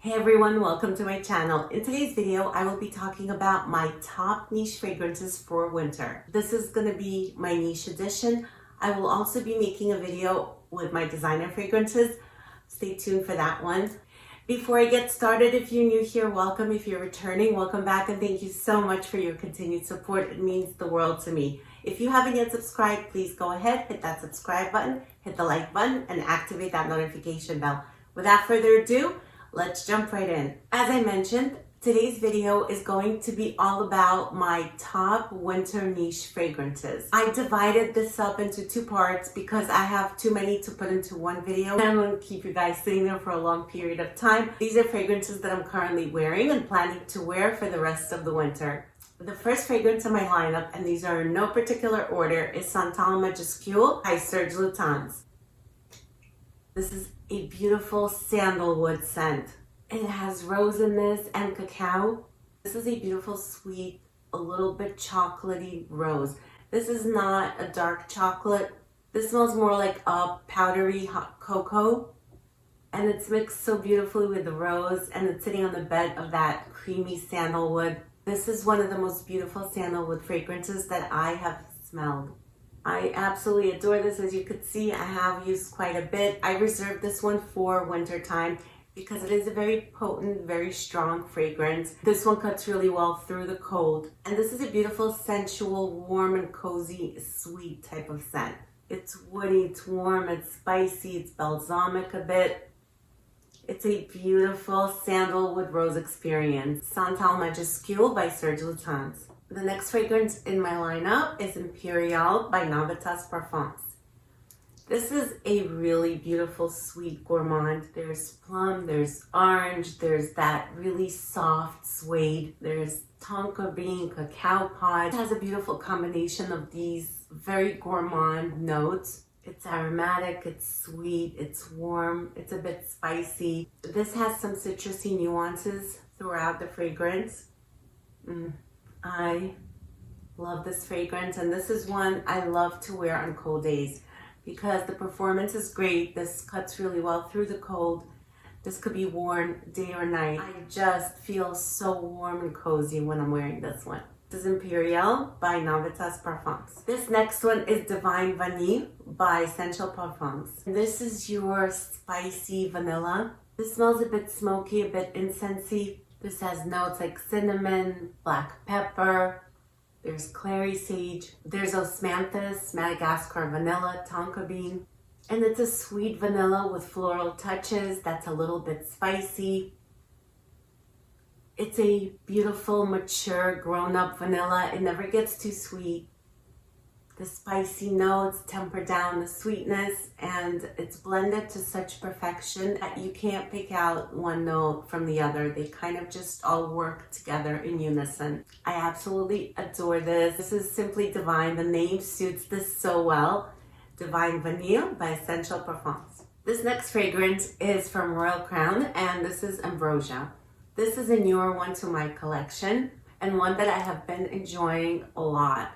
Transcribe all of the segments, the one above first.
Hey everyone, welcome to my channel. In today's video, I will be talking about my top niche fragrances for winter. This is going to be my niche edition. I will also be making a video with my designer fragrances. Stay tuned for that one. Before I get started, if you're new here, welcome. If you're returning, welcome back, and thank you so much for your continued support. It means the world to me. If you haven't yet subscribed, please go ahead, hit that subscribe button, hit the like button, and activate that notification bell. Without further ado, let's jump right in. As I mentioned, today's video is going to be all about my top winter niche fragrances. I divided this up into two parts because I have too many to put into one video. I don't want to keep you guys sitting there for a long period of time. These are fragrances that I'm currently wearing and planning to wear for the rest of the winter. The first fragrance in my lineup, and these are in no particular order, is Santana by Serge Lutens. This is a beautiful sandalwood scent. It has rose in this and cacao. This is a beautiful, sweet, a little bit chocolatey rose. This is not a dark chocolate. This smells more like a powdery hot cocoa. And it's mixed so beautifully with the rose, and it's sitting on the bed of that creamy sandalwood. This is one of the most beautiful sandalwood fragrances that I have smelled. I absolutely adore this. As you could see, I have used quite a bit. I reserved this one for winter time because it is a very potent, very strong fragrance. This one cuts really well through the cold. And this is a beautiful, sensual, warm and cozy, sweet type of scent. It's woody, it's warm, it's spicy, it's balsamic a bit. It's a beautiful sandalwood rose experience. Santana by Serge Lutens. The next fragrance in my lineup is Imperial by Parfums. This is a really beautiful, sweet gourmand. There's plum, there's orange, there's that really soft suede, there's tonka bean, cacao pod. It has a beautiful combination of these very gourmand notes. It's aromatic, it's sweet, it's warm, it's a bit spicy. This has some citrusy nuances throughout the fragrance. I love this fragrance, and this is one I love to wear on cold days because the performance is great. This cuts really well through the cold. This could be worn day or night. I just feel so warm and cozy when I'm wearing this one. This is Imperial by Parfums. This next one is Divine Vanille by Essential Parfums. This is your spicy vanilla. This smells a bit smoky, a bit incensey. This has notes like cinnamon, black pepper, there's clary sage, there's osmanthus, Madagascar vanilla, tonka bean, and it's a sweet vanilla with floral touches that's a little bit spicy. It's a beautiful, mature, grown-up vanilla. It never gets too sweet. The spicy notes temper down the sweetness, and it's blended to such perfection that you can't pick out one note from the other. They kind of just all work together in unison. I absolutely adore this. This is simply divine. The name suits this so well. Divine Vanille by Essential Parfums. This next fragrance is from Royal Crown, and this is Ambrosia. This is a newer one to my collection, and one that I have been enjoying a lot.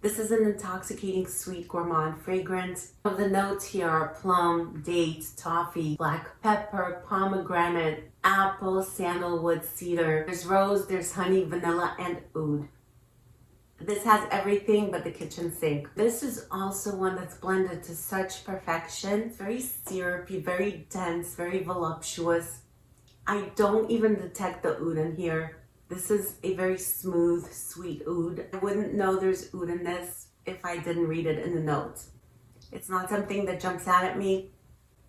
This is an intoxicating, sweet, gourmand fragrance. Of the notes here are plum, dates, toffee, black pepper, pomegranate, apple, sandalwood, cedar. There's rose, there's honey, vanilla, and oud. This has everything but the kitchen sink. This is also one that's blended to such perfection. It's very syrupy, very dense, very voluptuous. I don't even detect the oud in here. This is a very smooth, sweet oud. I wouldn't know there's oud in this if I didn't read it in the notes. It's not something that jumps out at me,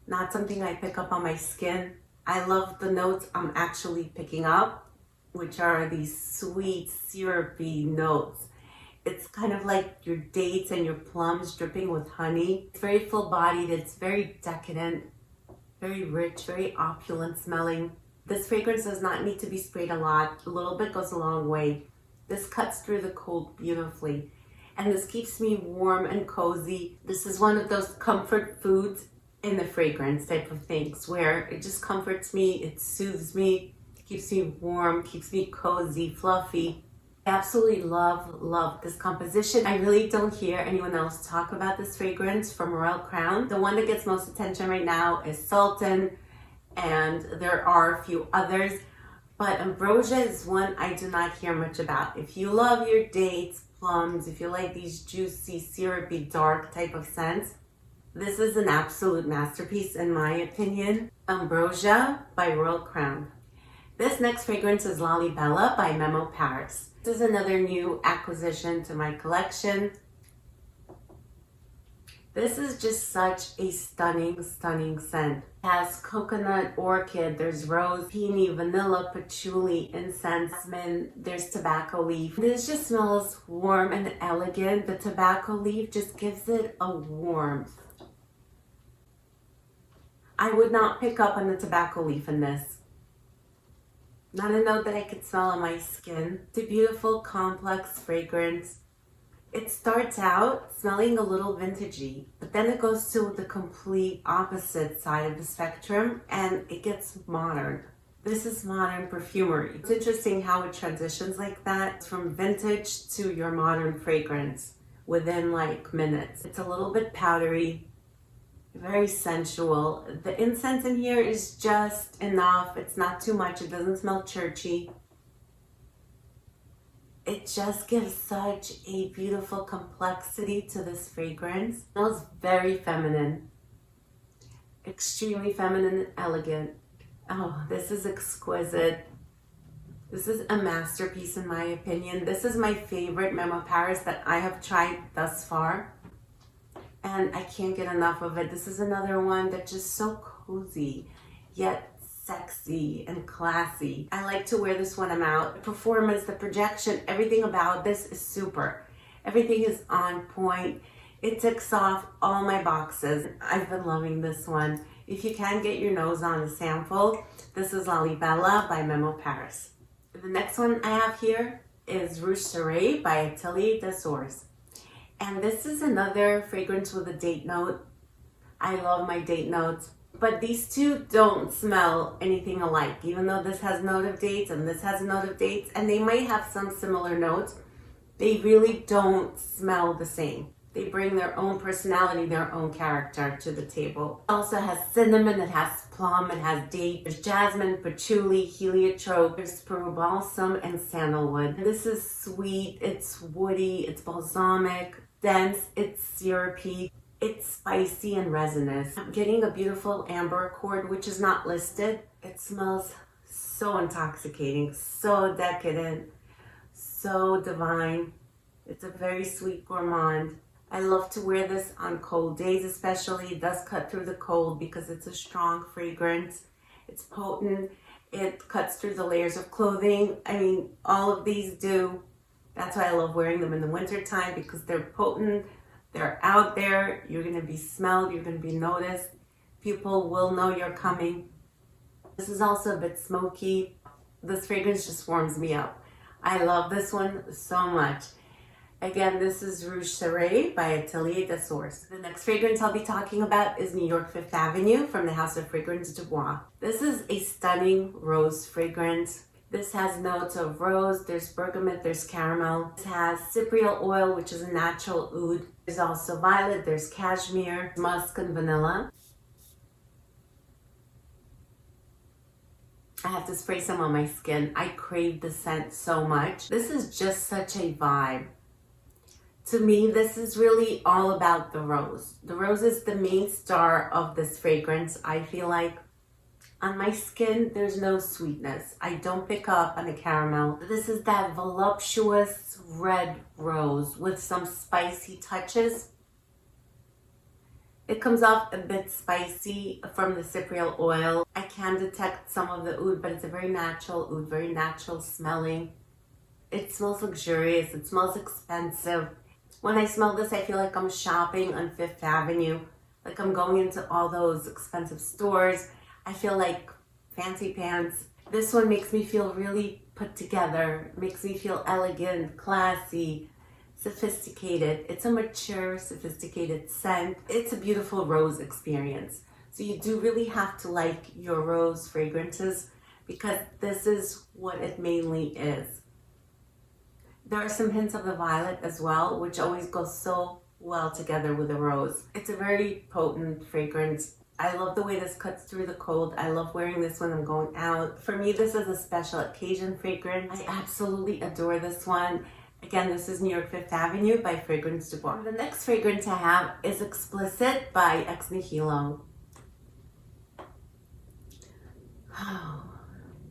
not something I pick up on my skin. I love the notes I'm actually picking up, which are these sweet, syrupy notes. It's kind of like your dates and your plums dripping with honey. It's very full-bodied, it's very decadent, very rich, very opulent smelling. This fragrance does not need to be sprayed a lot. A little bit goes a long way. This cuts through the cold beautifully. And this keeps me warm and cozy. This is one of those comfort foods in the fragrance type of things where it just comforts me, it soothes me, keeps me warm, keeps me cozy, fluffy. I absolutely love this composition. I really don't hear anyone else talk about this fragrance from Royal Crown. The one that gets most attention right now is Sultan. and there are a few others, but Ambrosia is one I do not hear much about. If you love your dates, plums, if you like these juicy, syrupy, dark type of scents, this is an absolute masterpiece in my opinion. Ambrosia by Royal Crown. This next fragrance is Lalibela by Memo Paris. This is another new acquisition to my collection. This is just such a stunning, stunning scent. It has coconut, orchid, there's rose, peony, vanilla, patchouli, incense, jasmine, there's tobacco leaf. This just smells warm and elegant. The tobacco leaf just gives it a warmth. I would not pick up on the tobacco leaf in this. Not a note that I could smell on my skin. It's a beautiful, complex fragrance. It starts out smelling a little vintagey, but then it goes to the complete opposite side of the spectrum and it gets modern. This is modern perfumery. It's interesting how it transitions like that from vintage to your modern fragrance within like minutes. It's a little bit powdery, very sensual. The incense in here is just enough. It's not too much. It doesn't smell churchy. It just gives such a beautiful complexity to this fragrance. It smells very feminine. Extremely feminine and elegant. Oh, this is exquisite. This is a masterpiece in my opinion. This is my favorite Memo Paris that I have tried thus far. And I can't get enough of it. This is another one that's just so cozy, yet sexy and classy. I like to wear this when I'm out. The performance, the projection, everything about this is super. Everything is on point. It ticks off all my boxes. I've been loving this one. If you can get your nose on a sample, this is Lalibela by Memo Paris. The next one I have here is Rooster by Atelier des Ors. And this is another fragrance with a date note. I love my date notes. But these two don't smell anything alike, even though this has a note of dates and this has a note of dates, and they might have some similar notes. They really don't smell the same. They bring their own personality, their own character to the table. It also has cinnamon, it has plum, it has date, there's jasmine, patchouli, heliotrope, there's peru balsam, and sandalwood. This is sweet, it's woody, it's balsamic, dense, it's syrupy, it's spicy and resinous. I'm getting a beautiful amber accord, which is not listed. It smells so intoxicating, so decadent, so divine. It's a very sweet gourmand. I love to wear this on cold days especially. It does cut through the cold because it's a strong fragrance. It's potent. It cuts through the layers of clothing. I mean, all of these do. That's why I love wearing them in the winter time, because they're potent. They're out there. You're going to be smelled. You're going to be noticed. People will know you're coming. This is also a bit smoky. This fragrance just warms me up. I love this one so much. Again, this is Rooster by Atelier des Ors. The next fragrance I'll be talking about is New York Fifth Avenue from the House of Fragrance Du Bois. This is a stunning rose fragrance. This has notes of rose, there's bergamot, there's caramel. It has cypriol oil, which is a natural oud. There's also violet, there's cashmere, musk, and vanilla. I have to spray some on my skin. I crave the scent so much. This is just such a vibe. To me, this is really all about the rose. The rose is the main star of this fragrance. I feel like on my skin, there's no sweetness. I don't pick up on the caramel. This is that voluptuous red rose with some spicy touches. It comes off a bit spicy from the cypriol oil. I can detect some of the oud, but it's a very natural oud, very natural smelling. It smells luxurious. It smells expensive. When I smell this, I feel like I'm shopping on Fifth Avenue. Like I'm going into all those expensive stores. I feel like fancy pants. This one makes me feel really put together. Makes me feel elegant, classy, sophisticated. It's a mature, sophisticated scent. It's a beautiful rose experience. So you do really have to like your rose fragrances, because this is what it mainly is. There are some hints of the violet as well, which always goes so well together with the rose. It's a very potent fragrance. I love the way this cuts through the cold. I love wearing this when I'm going out. For me, this is a special occasion fragrance. I absolutely adore this one. Again, this is New York Fifth Avenue by Fragrance du Bois. The next fragrance I have is Explicit by Ex Nihilo. Oh,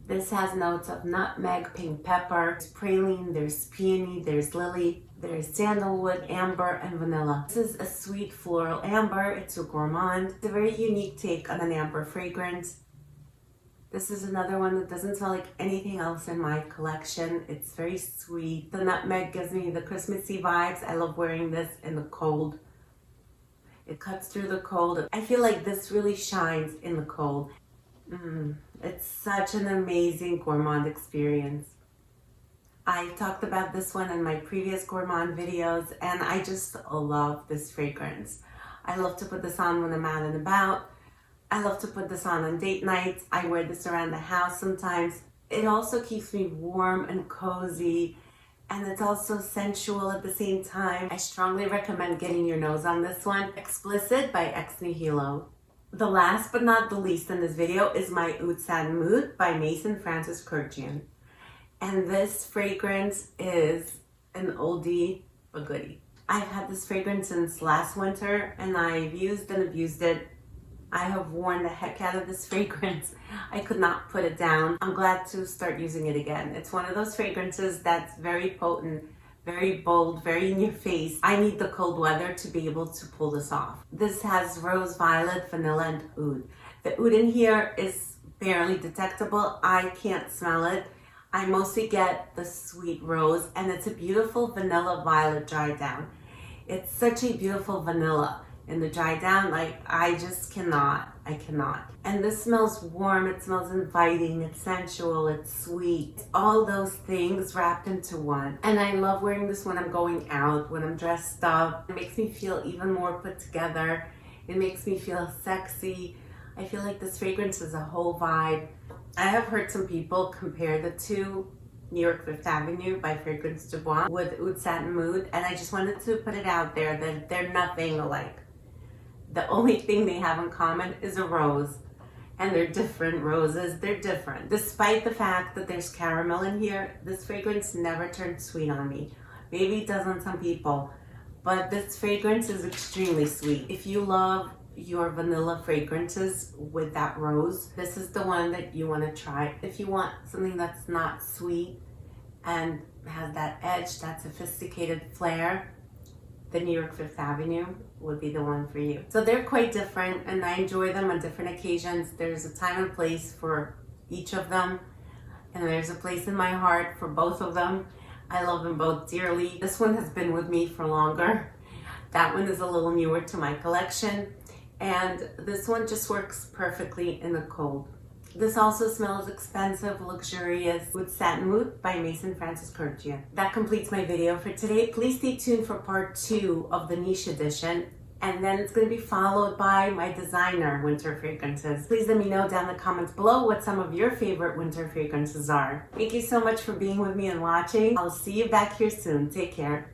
this has notes of nutmeg, pink pepper, there's praline, there's peony, there's lily, there's sandalwood, amber, and vanilla. This is a sweet floral amber. It's a gourmand. It's a very unique take on an amber fragrance. This is another one that doesn't smell like anything else in my collection. It's very sweet. The nutmeg gives me the Christmassy vibes. I love wearing this in the cold. It cuts through the cold. I feel like this really shines in the cold. It's such an amazing gourmand experience. I talked about this one in my previous gourmand videos, and I just love this fragrance. I love to put this on when I'm out and about. I love to put this on date nights. I wear this around the house sometimes. It also keeps me warm and cozy, and it's also sensual at the same time. I strongly recommend getting your nose on this one. Explicit by Ex Nihilo. The last but not the least in this video is my Oud Satin Mood by Mason Francis Kurkdjian. And this fragrance is an oldie but goodie. I've had this fragrance since last winter, and I've used and abused it. I have worn the heck out of this fragrance. I could not put it down. I'm glad to start using it again. It's one of those fragrances that's very potent, very bold, very in your face. I need the cold weather to be able to pull this off. This has rose, violet, vanilla, and oud. The oud in here is barely detectable. I can't smell it. I mostly get the sweet rose, and it's a beautiful vanilla violet dry down. It's such a beautiful vanilla in the dry down. Like, I just cannot. I cannot. And this smells warm. It smells inviting. It's sensual. It's sweet. It's all those things wrapped into one. And I love wearing this when I'm going out, when I'm dressed up. It makes me feel even more put together. It makes me feel sexy. I feel like this fragrance is a whole vibe. I have heard some people compare the two, New York Fifth Avenue by Fragrance du Bois with Oud Satin Mood, and I just wanted to put it out there that they're nothing alike. The only thing they have in common is a rose, and they're different roses. They're different. Despite the fact that there's caramel in here, this fragrance never turned sweet on me. Maybe it does on some people, but this fragrance is extremely sweet. If you love your vanilla fragrances with that rose, this is the one that you want to try. If you want something that's not sweet and has that edge, that sophisticated flair, the New York Fifth Avenue would be the one for you. So they're quite different, and I enjoy them on different occasions. There's a time and place for each of them, and there's a place in my heart for both of them. I love them both dearly. This one has been with me for longer. That one is a little newer to my collection, and this one just works perfectly in the cold. This also smells expensive, luxurious. Oud Satin Mood by Mason Francis Kurkdjian. That completes my video for today. Please stay tuned for part 2 of the niche edition, and then it's going to be followed by my designer winter fragrances. Please let me know down in the comments below what some of your favorite winter fragrances are. Thank you so much for being with me and watching. I'll see you back here soon. Take care.